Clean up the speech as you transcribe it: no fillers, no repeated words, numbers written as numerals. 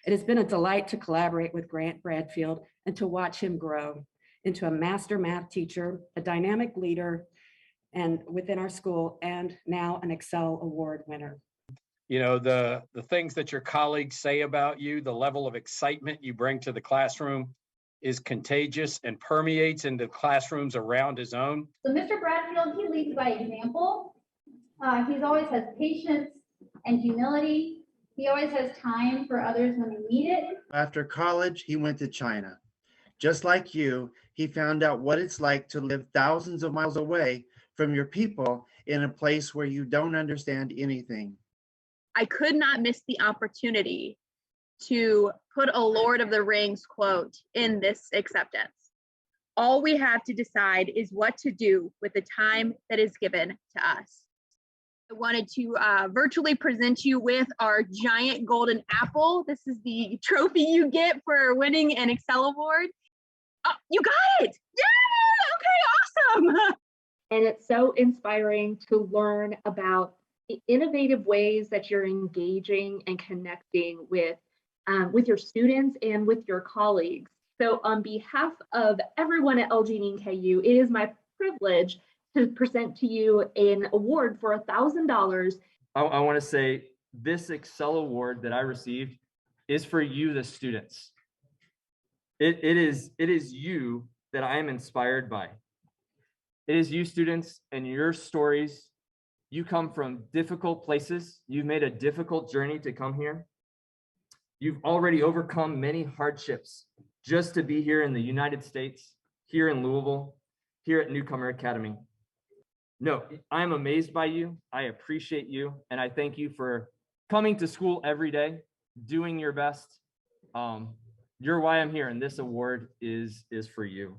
It has been a delight to collaborate with Grant Bradfield and to watch him grow into a master math teacher, a dynamic leader and within our school, and now an ExCEL award winner. You know, the things that your colleagues say about you, the level of excitement you bring to the classroom is contagious and permeates into classrooms around his own. So Mr. Bradfield, he leads by example. He's always has patience and humility. He always has time for others when they need it. After college, he went to China. Just like you, he found out what it's like to live thousands of miles away from your people in a place where you don't understand anything. I could not miss the opportunity to put a Lord of the Rings quote in this acceptance. All we have to decide is what to do with the time that is given to us. I wanted to virtually present you with our giant golden apple. This is the trophy you get for winning an ExCEL award. Oh, you got it! Yeah! Okay, awesome! And it's so inspiring to learn about the innovative ways that you're engaging and connecting with your students and with your colleagues. So on behalf of everyone at LGE and KU, it is my privilege to present to you an award for $1,000. I want to say this ExCEL award that I received is for you, the students. It is you that I am inspired by. It is you, students, and your stories. You come from difficult places. You've made a difficult journey to come here. You've already overcome many hardships just to be here in the United States, here in Louisville, here at Newcomer Academy. No, I am amazed by you. I appreciate you, and I thank you for coming to school every day, doing your best. You're why I'm here, and this award is for you.